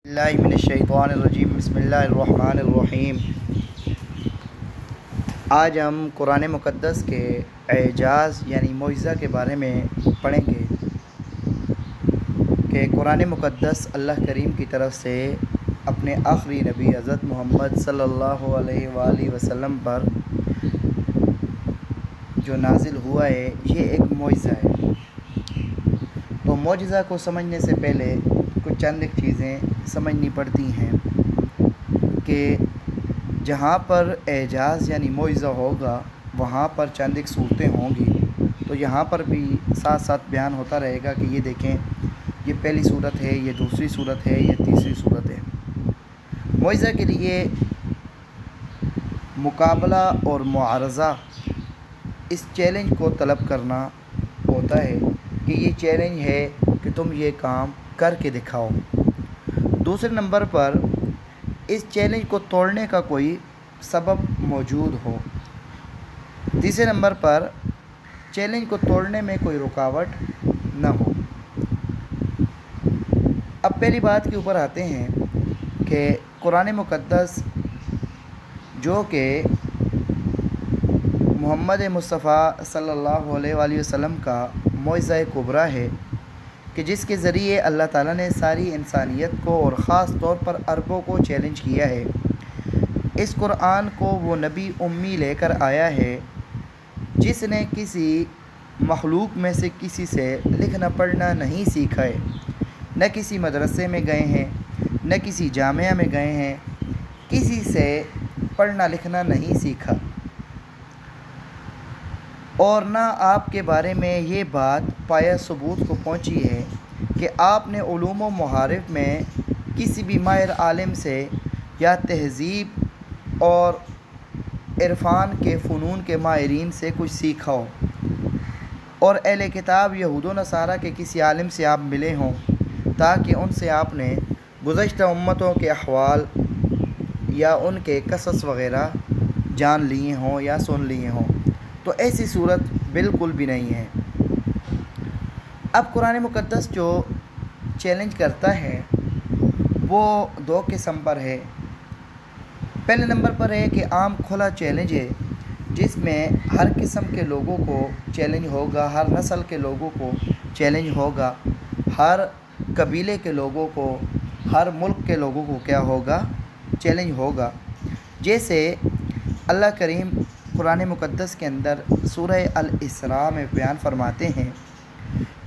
اللہ من الشیطان الرجیم بسم اللہ الرحمن الرحیم۔ آج ہم قرآن مقدس کے اعجاز یعنی معجزہ کے بارے میں پڑھیں گے کہ قرآن مقدس اللہ کریم کی طرف سے اپنے آخری نبی حضرت محمد صلی اللہ علیہ وآلہ وسلم پر جو نازل ہوا ہے یہ ایک معجزہ ہے۔ تو معجزہ کو سمجھنے سے پہلے کچھ چند ایک چیزیں سمجھنی پڑتی ہیں کہ جہاں پر اعجاز یعنی معجزہ ہوگا وہاں پر چند ایک صورتیں ہوں گی، تو یہاں پر بھی ساتھ ساتھ بیان ہوتا رہے گا کہ یہ دیکھیں یہ پہلی صورت ہے، یہ دوسری صورت ہے، یہ تیسری صورت ہے۔ معجزہ کے لیے مقابلہ اور معارضہ اس چیلنج کو طلب کرنا ہوتا ہے کہ یہ چیلنج ہے کہ تم یہ کام کر کے دکھاؤ۔ دوسرے نمبر پر اس چیلنج کو توڑنے کا کوئی سبب موجود ہو۔ تیسرے نمبر پر چیلنج کو توڑنے میں کوئی رکاوٹ نہ ہو۔ اب پہلی بات کے اوپر آتے ہیں کہ قرآن مقدس جو کہ محمد مصطفیٰ صلی اللہ علیہ وآلہ وسلم کا معجزہ کبریٰ ہے کہ جس کے ذریعے اللہ تعالیٰ نے ساری انسانیت کو اور خاص طور پر عربوں کو چیلنج کیا ہے۔ اس قرآن کو وہ نبی امی لے کر آیا ہے جس نے کسی مخلوق میں سے کسی سے لکھنا پڑھنا نہیں سیکھا ہے، نہ کسی مدرسے میں گئے ہیں، نہ کسی جامعہ میں گئے ہیں، کسی سے پڑھنا لکھنا نہیں سیکھا، اور نہ آپ کے بارے میں یہ بات پایہ ثبوت کو پہنچی ہے کہ آپ نے علوم و معارف میں کسی بھی ماہر عالم سے یا تہذیب اور عرفان کے فنون کے ماہرین سے کچھ سیکھا ہو، اور اہل کتاب یہود و نصارہ کے کسی عالم سے آپ ملے ہوں تاکہ ان سے آپ نے گزشتہ امتوں کے احوال یا ان کے قصص وغیرہ جان لیے ہوں یا سن لیے ہوں، تو ایسی صورت بالکل بھی نہیں ہے۔ اب قرآن مقدس جو چیلنج کرتا ہے وہ دو قسم پر ہے۔ پہلے نمبر پر ہے کہ عام کھلا چیلنج ہے جس میں ہر قسم کے لوگوں کو چیلنج ہوگا، ہر نسل کے لوگوں کو چیلنج ہوگا، ہر قبیلے کے لوگوں کو، ہر ملک کے لوگوں کو کیا ہوگا؟ چیلنج ہوگا۔ جیسے اللہ کریم قرآن مقدس کے اندر سورہ الاسراء میں بیان فرماتے ہیں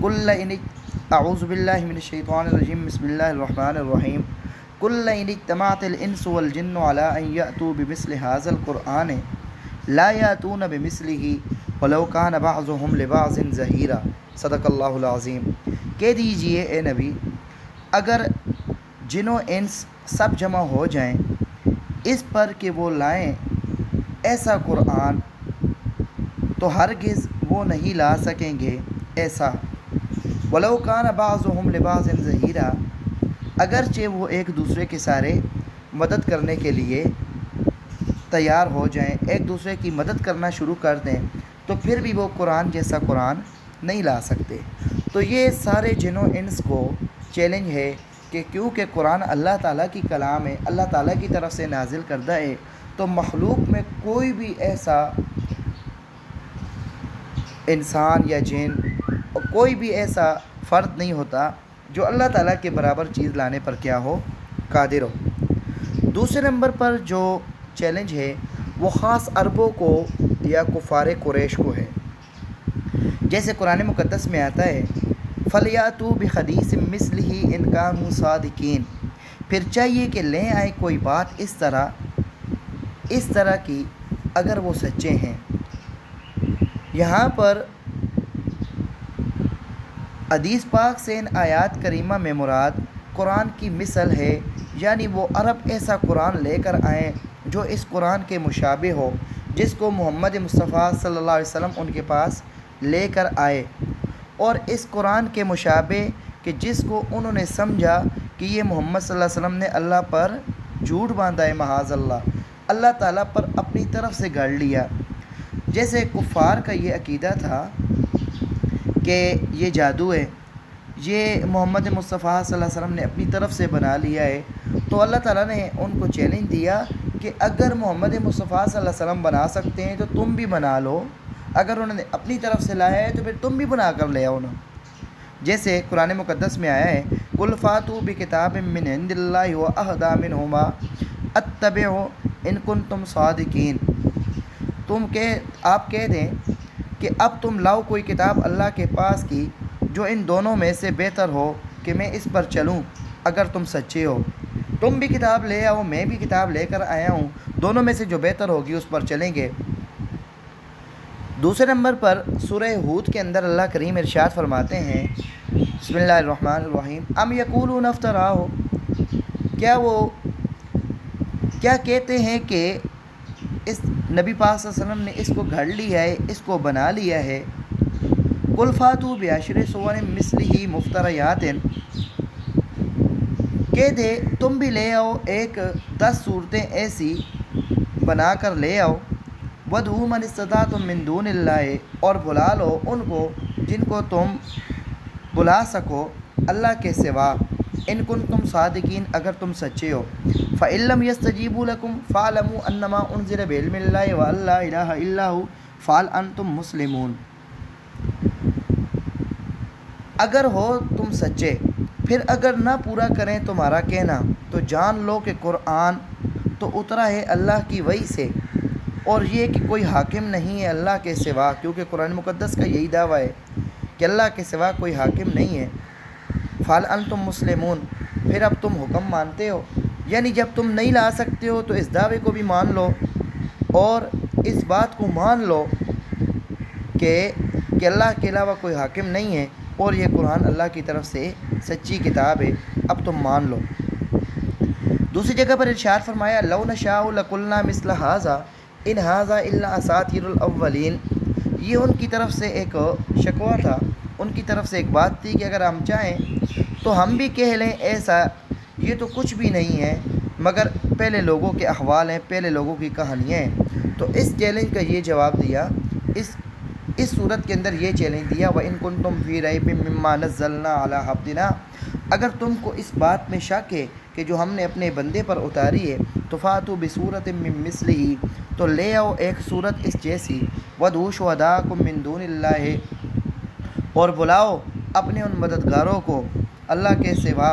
اعوذ باللہ من الشیطان الرجیم بسم اللہ الرحمن الرحیم قل ان اجتمعت الانس والجن على ان یأتوا بمثل هذا القرآن لا یأتون بمثلہ ولو کان بعضهم لبعض ظہیرا صدق اللہ العظیم۔ کہہ دیجئے اے نبی، اگر جن و انس سب جمع ہو جائیں اس پر کہ وہ لائیں ایسا قرآن تو ہرگز وہ نہیں لا سکیں گے ایسا، ولو کان بعضهم لبعض ظہیرا، اگرچہ وہ ایک دوسرے کے سارے مدد کرنے کے لیے تیار ہو جائیں، ایک دوسرے کی مدد کرنا شروع کر دیں، تو پھر بھی وہ قرآن جیسا قرآن نہیں لا سکتے۔ تو یہ سارے جن و انس کو چیلنج ہے کہ کیونکہ قرآن اللہ تعالیٰ کی کلام ہے، اللہ تعالیٰ کی طرف سے نازل کردہ ہے، تو مخلوق میں کوئی بھی ایسا انسان یا جن کوئی بھی ایسا فرد نہیں ہوتا جو اللہ تعالیٰ کے برابر چیز لانے پر کیا ہو؟ قادر ہو۔ دوسرے نمبر پر جو چیلنج ہے وہ خاص عربوں کو یا کفار قریش کو ہے۔ جیسے قرآن مقدس میں آتا ہے فَلْيَأْتُوا بِحَدِيثٍ مِثْلِهِ إِنْ كَانُوا صَادِقِينَ، پھر چاہیے کہ لے آئیں کوئی بات اس طرح کی اگر وہ سچے ہیں۔ یہاں پر حدیث پاک سے ان آیات کریمہ میں مراد قرآن کی مثل ہے، یعنی وہ عرب ایسا قرآن لے کر آئیں جو اس قرآن کے مشابہ ہو، جس کو محمد مصطفیٰ صلی اللہ علیہ وسلم ان کے پاس لے کر آئے، اور اس قرآن کے مشابہ کہ جس کو انہوں نے سمجھا کہ یہ محمد صلی اللہ علیہ وسلم نے اللہ پر جھوٹ باندھا ہے، معاذ اللہ تعالیٰ پر اپنی طرف سے گڑھ لیا۔ جیسے کفار کا یہ عقیدہ تھا کہ یہ جادو ہے، یہ محمد مصطفیٰ صلی اللہ علیہ وسلم نے اپنی طرف سے بنا لیا ہے، تو اللہ تعالیٰ نے ان کو چیلنج دیا کہ اگر محمد مصطفیٰ صلی اللہ علیہ وسلم بنا سکتے ہیں تو تم بھی بنا لو، اگر انہوں نے اپنی طرف سے لایا ہے تو پھر تم بھی بنا کر لے آؤ نا۔ جیسے قرآن مقدس میں آیا ہے قُلْ فَاتُوا بِكِتَابٍ مِّنْ عِندِ اللَّهِ وَأَهْدَىٰ مِنْهُمَا اتَّبِعُوا إِن كُنتُمْ صَادِقِينَ۔ آپ کہہ دیں کہ اب تم لاؤ کوئی کتاب اللہ کے پاس کی جو ان دونوں میں سے بہتر ہو کہ میں اس پر چلوں اگر تم سچے ہو۔ تم بھی کتاب لے آؤ، میں بھی کتاب لے کر آیا ہوں، دونوں میں سے جو بہتر ہوگی اس پر چلیں گے۔ دوسرے نمبر پر سورہ ہود کے اندر اللہ کریم ارشاد فرماتے ہیں بسم اللہ الرحمن الرحیم ام یقولون افتراہ، کیا کہتے ہیں کہ اس نبی پاک صلی اللہ علیہ وسلم نے اس کو گھڑ لیا ہے، اس کو بنا لیا ہے۔ قُلْ فَاتُوا بِعَشْرِ سُوَرٍ مِثْلِهِ مُفْتَرَيَاتٍ، کہہ دے تم بھی لے آؤ 10 صورتیں ایسی بنا کر لے آؤ۔ وَادْعُوا مَنِ اسْتَطَعْتُم مِّن دُونِ اللَّهِ، اور بلا لو ان کو جن کو تم بلا سکو اللہ کے سوا، ان کنتم صادقین، اگر تم سچے ہو۔ فَإِن لَّمْ يَسْتَجِيبُوا لَكُمْ فَاعْلَمُوا أَنَّمَا أُنزِلَ بِعِلْمِ اللَّهِ وَأَن لَّا إِلَٰهَ إِلَّا هُوَ فَهَلْ أَنتُم مُّسْلِمُونَ۔ اگر ہو تم سچے، پھر اگر نہ پورا کریں تمہارا کہنا تو جان لو کہ قرآن تو اترا ہے اللہ کی وحی سے، اور یہ کہ کوئی حاکم نہیں ہے اللہ کے سوا، کیونکہ قرآن مقدس کا یہی دعویٰ ہے کہ اللہ کے سوا کوئی حاکم نہیں ہے۔ فَهَلْ أَنتُم مُّسْلِمُونَ، پھر اب تم حکم مانتے ہو، یعنی جب تم نہیں لا سکتے ہو تو اس دعوے کو بھی مان لو اور اس بات کو مان لو کہ اللہ کے علاوہ کوئی حاکم نہیں ہے اور یہ قرآن اللہ کی طرف سے سچی کتاب ہے، اب تم مان لو۔ دوسری جگہ پر ارشاد فرمایا لَوْ نَشَاءُ لَقُلْنَا مِثْلَ هَٰذَا إِنْ هَٰذَا إِلَّا أَسَاطِيرُ الْأَوَّلِينَ۔ یہ ان کی طرف سے ایک شکوہ تھا، ان کی طرف سے ایک بات تھی کہ اگر ہم چاہیں تو ہم بھی کہہ لیں ایسا، یہ تو کچھ بھی نہیں ہے مگر پہلے لوگوں کے احوال ہیں، پہلے لوگوں کی کہانیاں ہیں۔ تو اس چیلنج کا یہ جواب دیا، اس صورت کے اندر یہ چیلنج دیا وَإِن كُنتُمْ فِي رَيْبٍ مِّمَّا نَزَّلْنَا عَلَىٰ عَبْدِنَا، اگر تم کو اس بات میں شک ہے کہ جو ہم نے اپنے بندے پر اتاری ہے تو فَأْتُوا بِسُورَةٍ مِّن مِّثْلِهِ، تو لے آؤ ایک صورت اس جیسی، وَادْعُوا شُهَدَاءَكُم مِّن دُونِ اللَّهِ، اور بلاؤ اپنے ان مددگاروں کو اللہ کے سوا،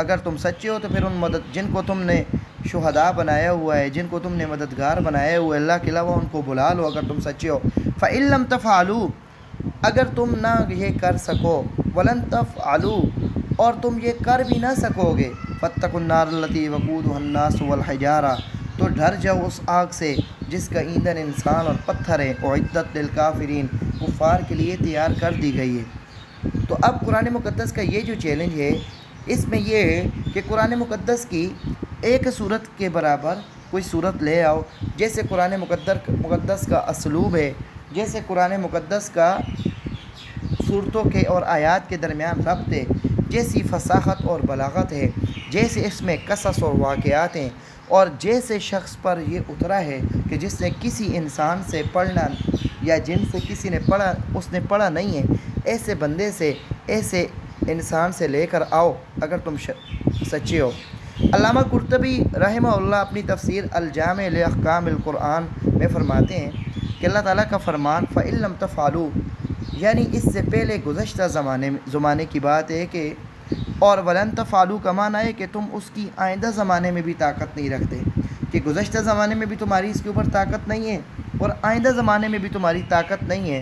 اگر تم سچے ہو تو پھر ان جن کو تم نے شہداء بنایا ہوا ہے، جن کو تم نے مددگار بنایا ہوا ہے اللہ کے علاوہ، ان کو بلا لو اگر تم سچے ہو۔ فَإِن لَّمْ تَفْعَلُوا، اگر تم نہ یہ کر سکو، وَلَن تَفْعَلُوا، اور تم یہ کر بھی نہ سکو گے، فَاتَّقُوا النَّارَ الَّتِي وَقُودُهَا النَّاسُ وَالْحِجَارَةُ، تو ڈر جاؤ اس آگ سے جس کا ایندھن انسان اور پتھر ہے، اُعِدَّتْ لِلْكَافِرِينَ، کفار کے لیے تیار کر دی گئی ہے۔ تو اب قرآن مقدس کا یہ جو چیلنج ہے، اس میں یہ ہے کہ قرآن مقدس کی ایک صورت کے برابر کوئی صورت لے آؤ، جیسے قرآن مقدس کا اسلوب ہے، جیسے قرآن مقدس کا صورتوں کے اور آیات کے درمیان ربط ہے، جیسی فصاحت اور بلاغت ہے، جیسے اس میں قصص اور واقعات ہیں، اور جیسے شخص پر یہ اترا ہے کہ جس نے کسی انسان سے پڑھنا یا جن سے کسی نے پڑھا اس نے پڑھا نہیں ہے، ایسے بندے سے، ایسے انسان سے لے کر آؤ اگر تم سچے ہو۔ علامہ قرطبی رحمہ اللہ اپنی تفسیر الجامع لاحکام القرآن میں فرماتے ہیں کہ اللہ تعالیٰ کا فرمان فَإِن لَّمْ تَفْعَلُوا، یعنی اس سے پہلے گزشتہ زمانے کی بات ہے کہ، اور وَلَن تَفْعَلُوا کا معنی ہے کہ تم اس کی آئندہ زمانے میں بھی طاقت نہیں رکھتے، کہ گزشتہ زمانے میں بھی تمہاری اس کے اوپر طاقت نہیں ہے اور آئندہ زمانے میں بھی تمہاری طاقت نہیں ہے۔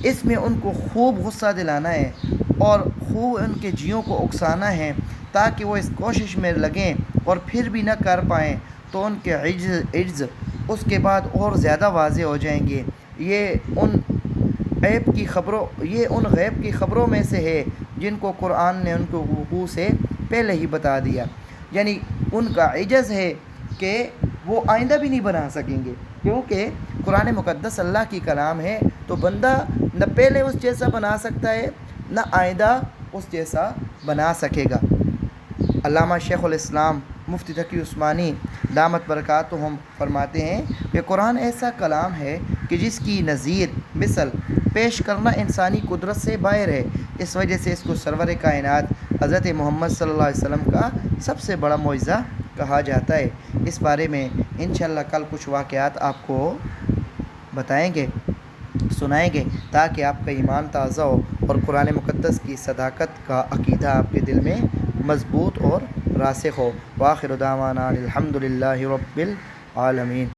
اس میں ان کو خوب غصہ دلانا ہے اور خوب ان کے جیوں کو اکسانا ہے تاکہ وہ اس کوشش میں لگیں اور پھر بھی نہ کر پائیں تو ان کے عجز اس کے بعد اور زیادہ واضح ہو جائیں گے۔ یہ ان غیب کی خبروں میں سے ہے جن کو قرآن نے ان کو وقوع سے پہلے ہی بتا دیا، یعنی ان کا عجز ہے کہ وہ آئندہ بھی نہیں بنا سکیں گے، کیونکہ قرآن مقدس اللہ کی کلام ہے، تو بندہ نہ پہلے اس جیسا بنا سکتا ہے نہ آئندہ اس جیسا بنا سکے گا۔ علامہ شیخ الاسلام مفتی تقی عثمانی دامت برکاتہم فرماتے ہیں کہ قرآن ایسا کلام ہے کہ جس کی نظیر مثل پیش کرنا انسانی قدرت سے باہر ہے۔ اس وجہ سے اس کو سرور کائنات حضرت محمد صلی اللہ علیہ وسلم کا سب سے بڑا معجزہ کہا جاتا ہے۔ اس بارے میں انشاءاللہ کل کچھ واقعات آپ کو بتائیں گے، سنائیں گے، تاکہ آپ کا ایمان تازہ ہو اور قرآن مقدس کی صداقت کا عقیدہ آپ کے دل میں مضبوط اور راسخ ہو۔ وآخر دعوانا الحمد للہ رب العالمین۔